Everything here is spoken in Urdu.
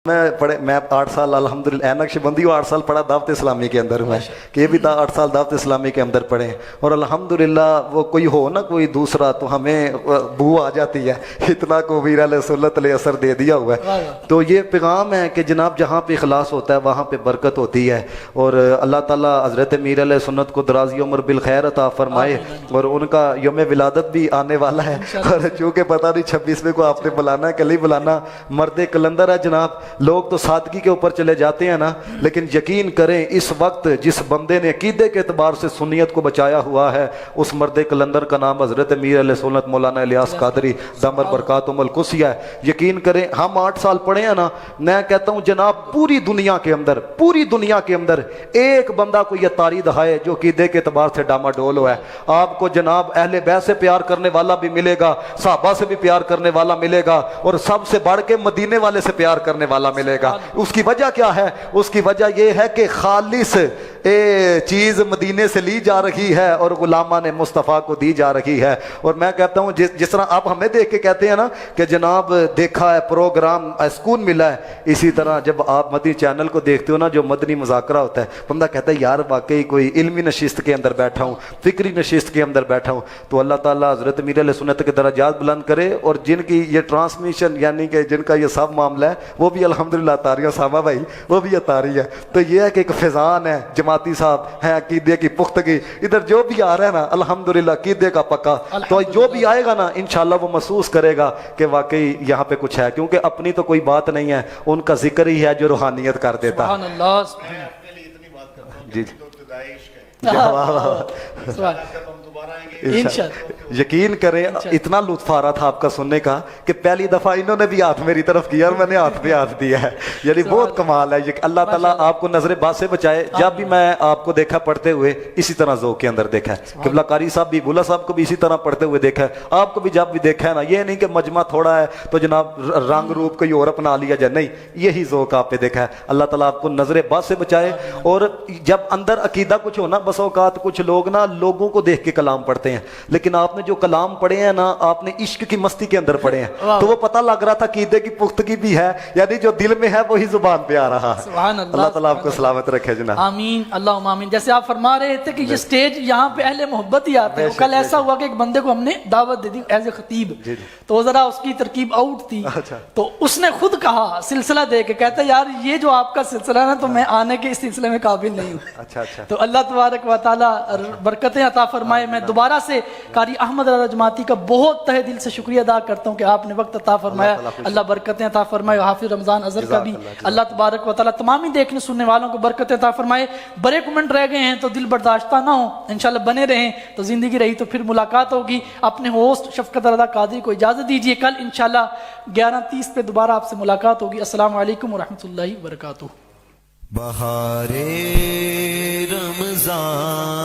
میں 8 سال الحمدللہ نقشبندی ہوں، 8 سال پڑھا دعوت اسلامی کے اندر ہوا ہے کہ یہ بھی 8 سال دعوت اسلامی کے اندر پڑھے، اور الحمدللہ وہ کوئی ہو نا کوئی دوسرا تو ہمیں بو آ جاتی ہے، اتنا کو ویر علیہ سنت علیہ اثر دے دیا ہوا ہے۔ تو یہ پیغام ہے کہ جناب جہاں پہ اخلاص ہوتا ہے وہاں پہ برکت ہوتی ہے، اور اللہ تعالیٰ حضرت میر علیہ سنت کو درازی عمر بالخیر عطا فرمائے، اور ان کا یوم ولادت بھی آنے والا ہے، اور چونکہ پتہ نہیں 26ویں کو آپ نے بلانا ہے کہ نہیں بلانا، مرد کلندر ہے جناب۔ لوگ تو سادگی کے اوپر چلے جاتے ہیں نا، لیکن یقین کریں اس وقت جس بندے نے عقیدے کے اعتبار سے سنیت کو بچایا ہوا ہے اس مرد کلندر کا نام حضرت میر علیہ سنت مولانا الیاس قادری دامر برکاتہم القدسیہ ہے۔ یقین کریں ہم 8 سال پڑھے ہیں نا، میں کہتا ہوں جناب پوری دنیا کے اندر ایک بندہ کو یہ تاری دہائے جو عقیدے کے اعتبار سے ڈاما ڈول ہوا ہے، آپ کو جناب اہل بیت سے پیار کرنے والا بھی ملے گا، صحابہ سے بھی پیار کرنے والا ملے گا، اور سب سے بڑھ کے مدینے والے سے پیار کرنے والا ملے گا۔ اس کی وجہ کیا ہے؟ اس کی وجہ یہ ہے کہ خالص چیز مدینے سے لی جا رہی ہے اور غلامان مصطفیٰ کو دی جا رہی ہے۔ اور میں کہتا ہوں جس طرح آپ ہمیں دیکھ کے کہتے ہیں نا کہ جناب دیکھا ہے پروگرام سکون ملا ہے، اسی طرح جب آپ مدنی چینل کو دیکھتے ہو نا جو مدنی مذاکرہ ہوتا ہے، بندہ کہتا ہے یار واقعی کوئی علمی نشست کے اندر بیٹھا ہوں، فکری نشست کے اندر بیٹھا ہوں۔ تو اللہ تعالیٰ حضرت میر علیہ سنت کے درجات بلند کرے، اور جن کی یہ ٹرانسمیشن یعنی کہ جن کا یہ سب معاملہ ہے وہ بھی الحمدللہ اتاریاں سامہ بھائی وہ بھی اتاری ہے۔ تو یہ ہے کہ ایک فیضان ہے، جماعتی صاحب ہیں عقیدے کی پختگی، ادھر جو بھی آ رہا ہے نا الحمدللہ عقیدے کا پکا، تو جو بھی آئے گا نا انشاءاللہ وہ محسوس کرے گا کہ واقعی یہاں پہ کچھ ہے، کیونکہ اپنی تو کوئی بات نہیں ہے، ان کا ذکر ہی ہے جو روحانیت کر دیتا ہے۔ سبحان اللہ جی یقین کریں اتنا لطف آ رہا تھا آپ کا سننے کا کہ پہلی دفعہ انہوں نے بھی ہاتھ میری طرف کیا اور میں نے ہاتھ پہ ہاتھ دیا ہے، یعنی بہت کمال ہے۔ اللہ تعالیٰ آپ کو نظر بات سے بچائے۔ جب بھی میں آپ کو دیکھا پڑھتے ہوئے اسی طرح ذوق کے اندر دیکھا ہے، قبلہ قاری صاحب بھی بولا صاحب کو بھی اسی طرح پڑھتے ہوئے دیکھا ہے، آپ کو بھی جب بھی دیکھا ہے نا، یہ نہیں کہ مجمع تھوڑا ہے تو جناب رنگ روپ کوئی اور اپنا لیا جائے، نہیں، یہی ذوق آپ پہ دیکھا ہے۔ اللہ تعالیٰ آپ کو نظر بات سے بچائے۔ اور جب اندر عقیدہ کچھ ہونا، بس اوقات کچھ لوگ نا لوگوں کو دیکھ کے کلام پڑھتے ہیں، لیکن آپ نے جو کلام پڑھے ہیں نا آپ نے عشق کی مستی کے اندر پڑھے ہیں، تو وہ پتہ لگ رہا تھا عقیدے کی پختگی بھی ہے، یعنی جو دل میں ہے وہی زبان پہ آ رہا ہے۔ سبحان اللہ تعالیٰ آپ کو سلامت رکھے جناب۔ آمین اللہم آمین۔ جیسے آپ فرما رہے تھے کہ یہ سٹیج یہاں پہ اہل محبت ہی آتے ہیں۔ کل ایسا ہوا کہ ایک بندے کو ہم نے دعوت دے دی ایز اے خطیب، تو ذرا اس کی ترکیب آؤٹ تھی، تو اس نے خود کہا سلسلہ دے کے، کہتا ہے یار یہ جو آپ کا سلسلہ ہے نا تو میں آنے کے اس سلسلے میں قابل نہیں ہوں۔ تو اللہ تبارک و تعالیٰ برکتیں عطا فرمائے۔ میں دوبارہ سے قاری احمد رضا جماعتی کا بہت تہ دل سے شکریہ ادا کرتا ہوں کہ آپ نے وقت عطا فرمایا، اللہ برکتیں عطا فرمائے۔ حافظ رمضان اظہر کا بھی اللہ تبارک و تعالیٰ تمام ہی دیکھنے سننے والوں کو برکتیں عطا فرمائے۔ بڑے کمنٹ رہ گئے ہیں تو دل برداشتہ نہ ہو، انشاءاللہ بنے رہیں تو زندگی رہی تو پھر ملاقات ہوگی۔ اپنے ہوسٹ شفقت رضا قادری کو اجازت دیجیے، کل انشاءاللہ 11:30 پہ دوبارہ آپ سے ملاقات ہوگی۔ السلام علیکم ورحمۃ اللہ وبرکاتہ۔ بہارے رمضان